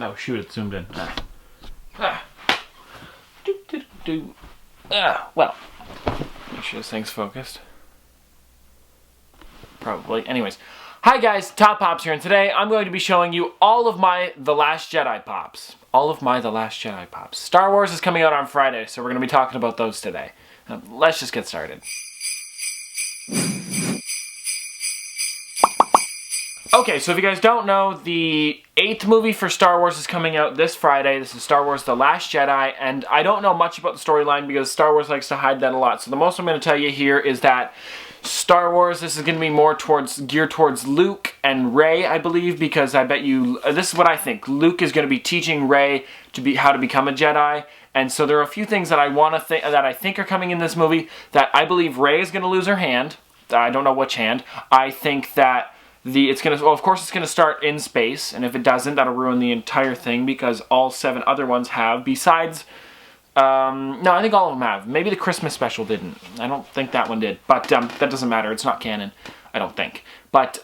Oh shoot, it zoomed in. Well, make sure this thing's focused. Probably. Anyways. Hi guys, Top Pops here, and today I'm going to be showing you all of my The Last Jedi Pops. All of my The Last Jedi Pops. Star Wars is coming out on Friday, so we're going to be talking about those today. Let's just get started. Okay, so if you guys don't know, the 8th movie for Star Wars is coming out this Friday. This is Star Wars The Last Jedi, and I don't know much about the storyline because Star Wars likes to hide that a lot. So the most I'm going to tell you here is that Star Wars, this is going to be more geared towards Luke and Rey, I believe, because I bet you, this is what I think. Luke is going to be teaching Rey how to become a Jedi, and so there are a few things that I think are coming in this movie. That I believe Rey is going to lose her hand. I don't know which hand. I think that of course it's going to start in space, and if it doesn't, that'll ruin the entire thing because all 7 other ones have, besides, no, I think all of them have. Maybe the Christmas special didn't. I don't think that one did, but that doesn't matter. It's not canon, I don't think. But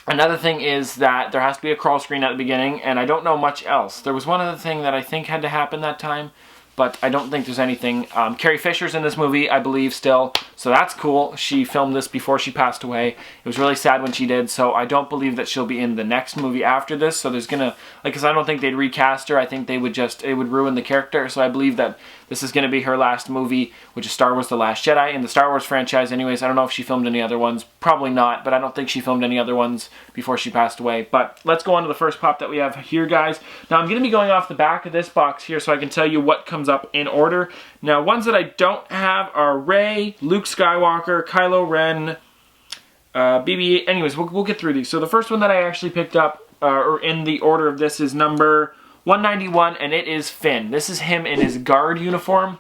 another thing is that there has to be a crawl screen at the beginning, and I don't know much else. There was one other thing that I think had to happen that time, but I don't think there's anything. Carrie Fisher's in this movie, I believe, still, so that's cool. She filmed this before she passed away. It was really sad when she did, so I don't believe that she'll be in the next movie after this, so there's gonna, because I don't think they'd recast her. I think it would ruin the character, so I believe that this is going to be her last movie, which is Star Wars The Last Jedi, in the Star Wars franchise anyways. I don't know if she filmed any other ones. Probably not, but I don't think she filmed any other ones before she passed away. But let's go on to the first pop that we have here, guys. Now, I'm going to be going off the back of this box here so I can tell you what comes up in order. Now, ones that I don't have are Rey, Luke Skywalker, Kylo Ren, BB-8. Anyways, we'll get through these. So the first one that I actually picked up, or in the order of this, is number 191, and it is Finn. This is him in his guard uniform,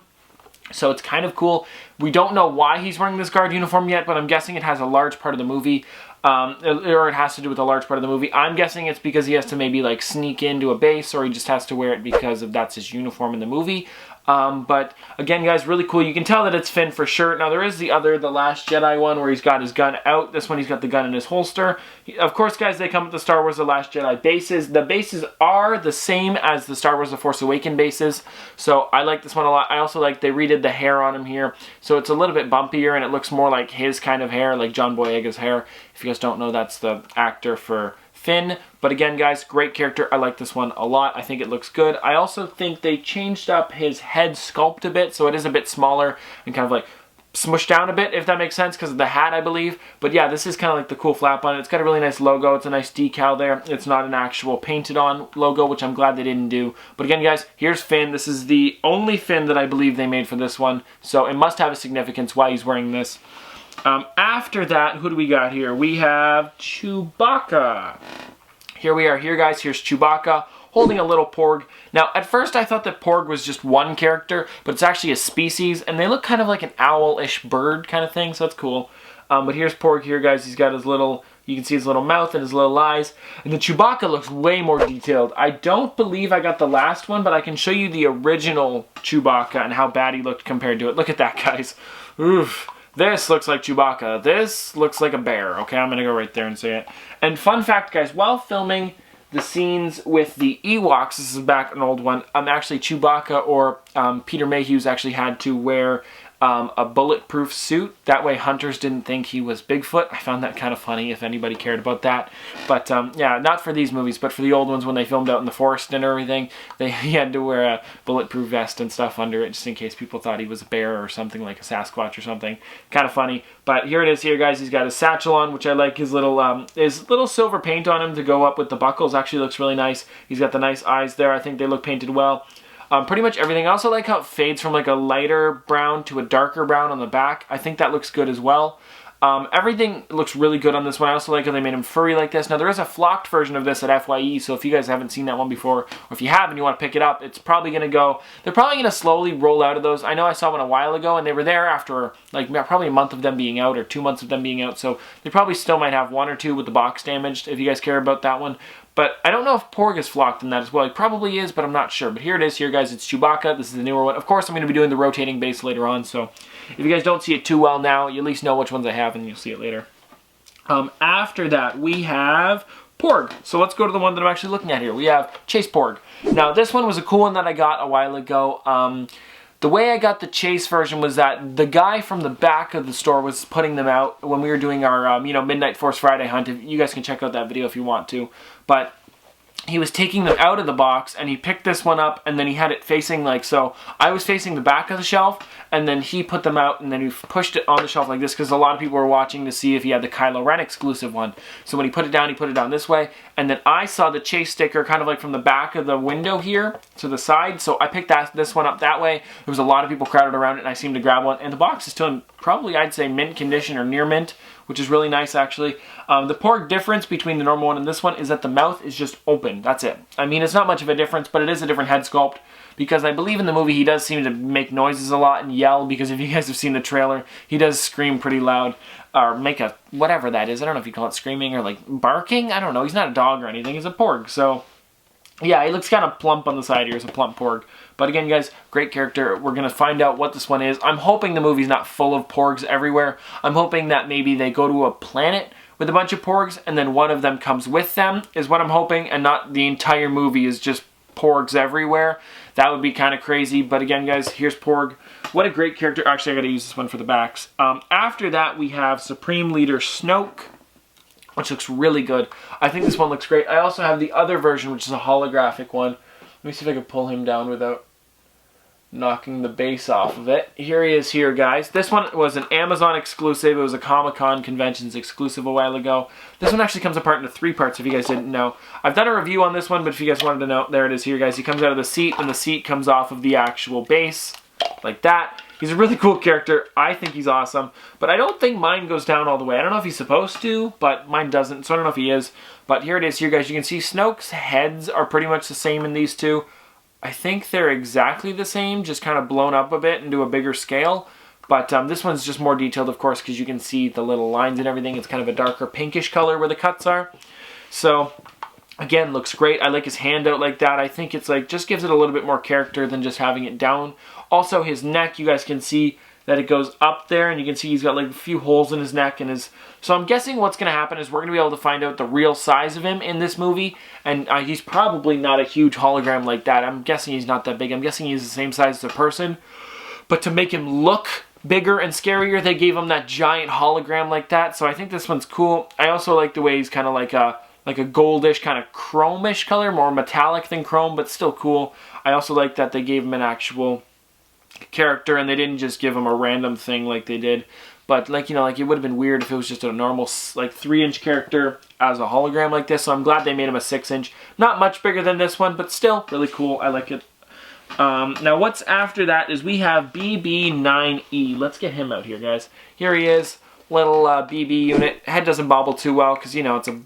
so it's kind of cool. We don't know why he's wearing this guard uniform yet, but I'm guessing it has a large part of the movie, or it has to do with a large part of the movie. I'm guessing it's because he has to maybe like sneak into a base, or he just has to wear it because that's his uniform in the movie. But again, guys, really cool. You can tell that it's Finn for sure. Now, there is the Last Jedi one where he's got his gun out. This one, he's got the gun in his holster. Of course, guys, they come with the Star Wars The Last Jedi bases. The bases are the same as the Star Wars The Force Awakens bases, so I like this one a lot. I also like they redid the hair on him here, so it's a little bit bumpier, and it looks more like his kind of hair, like John Boyega's hair. If you guys don't know, that's the actor for Finn. But again, guys, great character. I like this one a lot. I think it looks good. I also think they changed up his head sculpt a bit, so it is a bit smaller and kind of like smushed down a bit, if that makes sense, because of the hat, I believe. But yeah, this is kind of like the cool flap on it. It's got a really nice logo. It's a nice decal there. It's not an actual painted on logo, which I'm glad they didn't do. But again, guys, here's Finn. This is the only Finn that I believe they made for this one, so it must have a significance why he's wearing this. After that, who do we got here? We have Chewbacca. Here we are here, guys. Here's Chewbacca holding a little Porg. Now, at first I thought that Porg was just one character, but it's actually a species, and they look kind of like an owl-ish bird kind of thing, so that's cool. But here's Porg here, guys. He's got his little, you can see his little mouth and his little eyes. And the Chewbacca looks way more detailed. I don't believe I got the last one, but I can show you the original Chewbacca and how bad he looked compared to it. Look at that, guys. Oof. This looks like Chewbacca. This looks like a bear. Okay, I'm going to go right there and say it. And fun fact, guys, while filming the scenes with the Ewoks, this is back an old one, actually Chewbacca or Peter Mayhew's actually had to wear a bulletproof suit. That way hunters didn't think he was Bigfoot. I found that kind of funny if anybody cared about that. But yeah, not for these movies, but for the old ones when they filmed out in the forest and everything, he had to wear a bulletproof vest and stuff under it just in case people thought he was a bear or something, like a Sasquatch or something. Kind of funny. But here it is here, guys. He's got his satchel on, which I like. His little silver paint on him to go up with the buckles actually looks really nice. He's got the nice eyes there. I think they look painted well. Pretty much everything. I also like how it fades from like a lighter brown to a darker brown on the back. I think that looks good as well. Everything looks really good on this one. I also like how they made him furry like this. Now, there is a flocked version of this at FYE, so if you guys haven't seen that one before, or if you have and you want to pick it up, it's probably going to go, they're probably going to slowly roll out of those. I know I saw one a while ago, and they were there after, like, probably a month of them being out, or 2 months of them being out, so they probably still might have 1 or 2 with the box damaged, if you guys care about that one. But I don't know if Porg is flocked in that as well. He probably is, but I'm not sure. But here it is here, guys. It's Chewbacca. This is the newer one. Of course, I'm going to be doing the rotating base later on, so if you guys don't see it too well now, you at least know which ones I have, and you'll see it later. After that, we have Porg. So let's go to the one that I'm actually looking at here. We have Chase Porg. Now this one was a cool one that I got a while ago. The way I got the Chase version was that the guy from the back of the store was putting them out when we were doing our, you know, Midnight Force Friday hunt. You guys can check out that video if you want to. But he was taking them out of the box, and he picked this one up, and then he had it facing like so. I was facing the back of the shelf, and then he put them out, and then he pushed it on the shelf like this, because a lot of people were watching to see if he had the Kylo Ren exclusive one. So when he put it down this way, and then I saw the Chase sticker kind of like from the back of the window here to the side, so I picked this one up that way. There was a lot of people crowded around it, and I seemed to grab one, and the box is still in probably, I'd say, mint condition or near mint, which is really nice actually. The Porg difference between the normal one and this one is that the mouth is just open. That's it. I mean, it's not much of a difference, but it is a different head sculpt, because I believe in the movie he does seem to make noises a lot and yell, because if you guys have seen the trailer, he does scream pretty loud, or make a, whatever that is. I don't know if you call it screaming or like barking. I don't know. He's not a dog or anything. He's a Porg. So yeah, he looks kind of plump on the side here. He's a plump Porg. But again, guys, great character. We're going to find out what this one is. I'm hoping the movie's not full of Porgs everywhere. I'm hoping that maybe they go to a planet with a bunch of Porgs, and then one of them comes with them, is what I'm hoping, and not the entire movie is just Porgs everywhere. That would be kind of crazy. But again, guys, here's Porg. What a great character. Actually, I got to use this one for the backs. After that, we have Supreme Leader Snoke, which looks really good. I think this one looks great. I also have the other version, which is a holographic one. Let me see if I can pull him down without knocking the base off of it. Here he is here, guys. This one was an Amazon exclusive. It was a Comic-Con Conventions exclusive a while ago. This one actually comes apart into 3 parts, if you guys didn't know. I've done a review on this one, but if you guys wanted to know, there it is here, guys. He comes out of the seat, and the seat comes off of the actual base, like that. He's a really cool character. I think he's awesome, but I don't think mine goes down all the way. I don't know if he's supposed to, but mine doesn't, so I don't know if he is. But here it is here, guys. You can see Snoke's heads are pretty much the same in these two. I think they're exactly the same, just kind of blown up a bit into a bigger scale. But this one's just more detailed, of course, because you can see the little lines and everything. It's kind of a darker pinkish color where the cuts are. So, again, looks great. I like his hand out like that. I think it's like, just gives it a little bit more character than just having it down. Also, his neck, you guys can see that it goes up there, and you can see he's got like a few holes in his neck and his... So I'm guessing what's going to happen is we're going to be able to find out the real size of him in this movie, and he's probably not a huge hologram like that. I'm guessing he's not that big. I'm guessing he's the same size as a person, but to make him look bigger and scarier, they gave him that giant hologram like that. So I think this one's cool. I also like the way he's kind of like a goldish, kind of chromish color, more metallic than chrome, but still cool. I also like that they gave him an actual character, and they didn't just give him a random thing like they did. But like, you know, like it would have been weird if it was just a normal like 3-inch character as a hologram like this. So I'm glad they made him a 6-inch. Not much bigger than this one, but still really cool. I like it. Now what's after that is we have BB-9E. Let's get him out here, guys. Here he is, little BB unit. Head doesn't bobble too well because, you know, it's a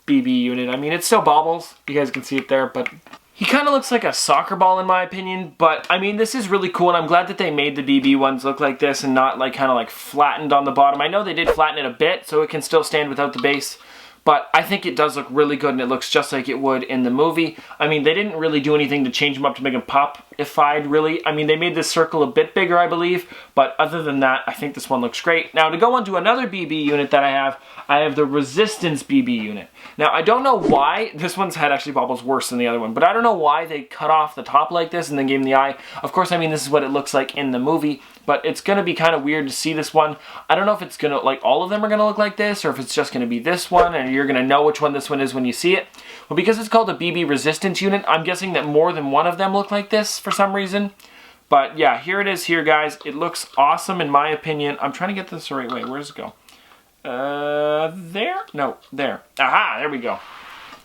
BB unit. I mean, it still bobbles. You guys can see it there, but he kind of looks like a soccer ball in my opinion. But I mean, this is really cool, and I'm glad that they made the BB ones look like this and not like kind of like flattened on the bottom. I know they did flatten it a bit so it can still stand without the base, but I think it does look really good, and it looks just like it would in the movie. I mean, they didn't really do anything to change him up to make him pop-ified, really. I mean, they made this circle a bit bigger, I believe, but other than that, I think this one looks great. Now, to go on to another BB unit that I have the Resistance BB unit. Now, I don't know why, this one's head actually bobbles worse than the other one, but I don't know why they cut off the top like this and then gave him the eye. Of course, I mean, this is what it looks like in the movie, but it's going to be kind of weird to see this one. I don't know if it's going to, like, all of them are going to look like this, or if it's just going to be this one, and you're going to know which one this one is when you see it. Well, because it's called a BB Resistance unit, I'm guessing that more than one of them look like this for some reason. But yeah, here it is here, guys. It looks awesome in my opinion. I'm trying to get this the right way. Where does it go? There? No, there. Aha, there we go.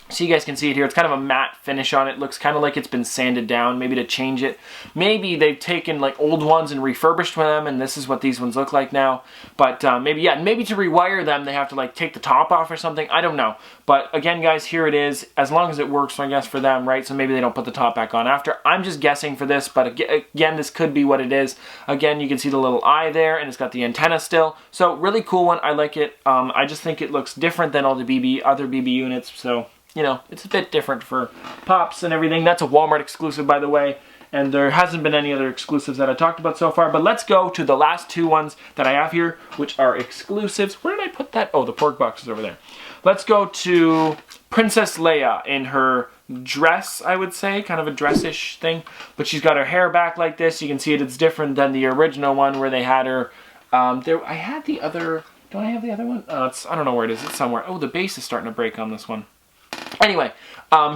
So you guys can see it here. It's kind of a matte finish on it. Looks kind of like it's been sanded down, maybe to change it. Maybe they've taken like old ones and refurbished them, and this is what these ones look like now. But maybe, yeah, maybe to rewire them, they have to like take the top off or something. I don't know. But again, guys, here it is. As long as it works, I guess, for them, right? So maybe they don't put the top back on after. I'm just guessing for this, but again, this could be what it is. Again, you can see the little eye there, and it's got the antenna still. So really cool one. I like it. I just think it looks different than all the other BB units. So, you know, it's a bit different for Pops and everything. That's a Walmart exclusive, by the way. And there hasn't been any other exclusives that I talked about so far. But let's go to the last two ones that I have here, which are exclusives. Where did I put that? Oh, the pork box is over there. let's go to Princess Leia in her dress, I would say, kind of a dressish thing, but she's got her hair back like this. You can see it's different than the original one where they had her, I had the other, don't I have the other one? I don't know where it is, it's somewhere. Oh, the base is starting to break on this one. Anyway,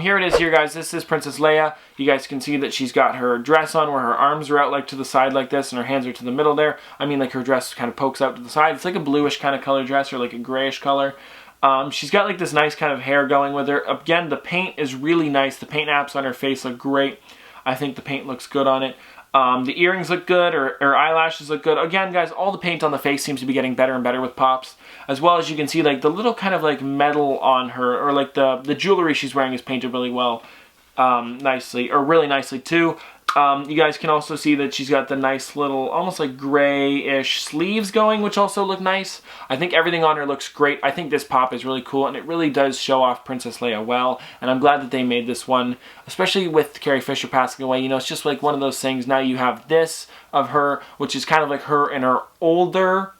here it is here, guys. This is Princess Leia. You guys can see that she's got her dress on where her arms are out like to the side like this and her hands are to the middle there. I mean, like her dress kind of pokes out to the side. It's like a bluish kind of color dress or like a grayish color. She's got like this nice kind of hair going with her. Again, the paint is really nice. The paint apps on her face look great. I think the paint looks good on it. The earrings look good, her eyelashes look good. Again, guys, all the paint on the face seems to be getting better and better with Pops. As well as you can see, like, the little kind of, like, metal on her, or, like, the jewelry she's wearing is painted really well, nicely, or really nicely, too. You guys can also see that she's got the nice little, almost like grayish sleeves going, which also look nice. I think everything on her looks great. I think this pop is really cool, and it really does show off Princess Leia well. And I'm glad that they made this one, especially with Carrie Fisher passing away. You know, it's just like one of those things. Now you have this of her, which is kind of like her in her older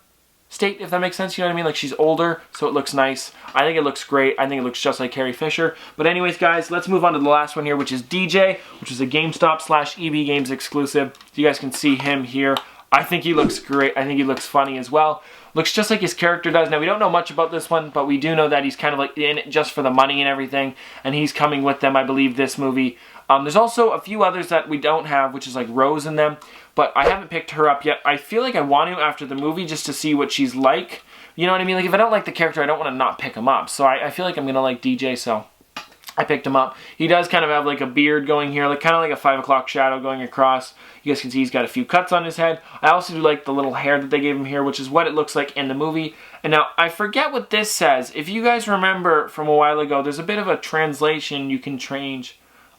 state, if that makes sense. You know what I mean? Like, she's older, so it looks nice. I think it looks great. I think it looks just like Carrie Fisher. But anyways, guys, let's move on to the last one here, which is DJ, which is a GameStop/EB Games exclusive. You guys can see him here. I think he looks great. I think he looks funny as well. Looks just like his character does. Now, we don't know much about this one, but we do know that he's kind of like in it just for the money and everything, and he's coming with them, I believe, this movie. There's also a few others that we don't have, which is like Rose in them, but I haven't picked her up yet. I feel like I want to after the movie just to see what she's like. You know what I mean? Like, if I don't like the character, I don't want to not pick him up. So I feel like I'm going to like DJ, so I picked him up. He does kind of have like a beard going here, like kind of like a 5 o'clock shadow going across. You guys can see he's got a few cuts on his head. I also do like the little hair that they gave him here, which is what it looks like in the movie. And now, I forget what this says. If you guys remember from a while ago, there's a bit of a translation you can change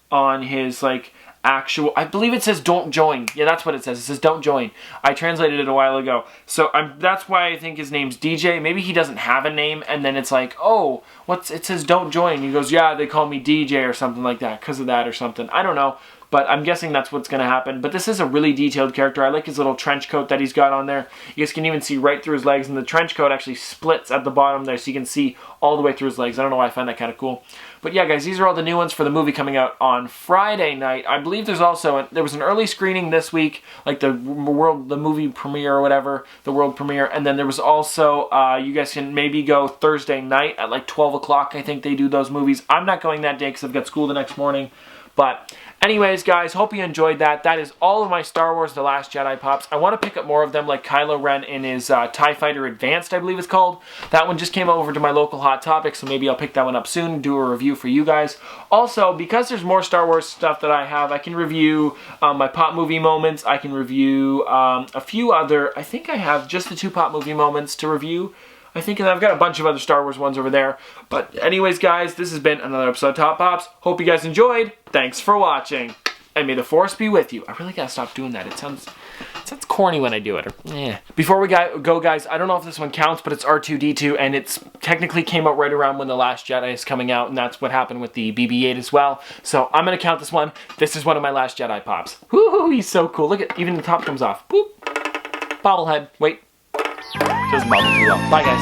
on his, like, actual, I believe it says don't join. Yeah, that's what it says. It says don't join. I translated it a while ago. So that's why I think his name's DJ. Maybe he doesn't have a name, and then it's like, oh, it says don't join. He goes, yeah, they call me DJ or something like that because of that or something. I don't know. But I'm guessing that's what's going to happen. But this is a really detailed character. I like his little trench coat that he's got on there. You guys can even see right through his legs. And the trench coat actually splits at the bottom there. So you can see all the way through his legs. I don't know why I find that kind of cool. But yeah, guys, these are all the new ones for the movie coming out on Friday night. I believe there was an early screening this week. Like the movie premiere or whatever. The world premiere. And then there was also, you guys can maybe go Thursday night at like 12 o'clock. I think they do those movies. I'm not going that day because I've got school the next morning. But anyways, guys, hope you enjoyed that. That is all of my Star Wars The Last Jedi pops. I want to pick up more of them, like Kylo Ren in his TIE Fighter Advanced, I believe it's called. That one just came over to my local Hot Topic, so maybe I'll pick that one up soon and do a review for you guys. Also, because there's more Star Wars stuff that I have, I can review my pop movie moments. I can review a few other, I think I have just the 2 pop movie moments to review. I think I've got a bunch of other Star Wars ones over there. But anyways, guys, this has been another episode of Top Pops. Hope you guys enjoyed. Thanks for watching. And may the Force be with you. I really gotta stop doing that. It sounds corny when I do it. Before we go, guys, I don't know if this one counts, but it's R2-D2, and it's technically came out right around when The Last Jedi is coming out, and that's what happened with the BB-8 as well. So I'm gonna count this one. This is one of my Last Jedi pops. Woohoo, he's so cool. Look at, even the top comes off. Boop. Bobblehead. Wait. Doesn't bobble too well. Bye, guys.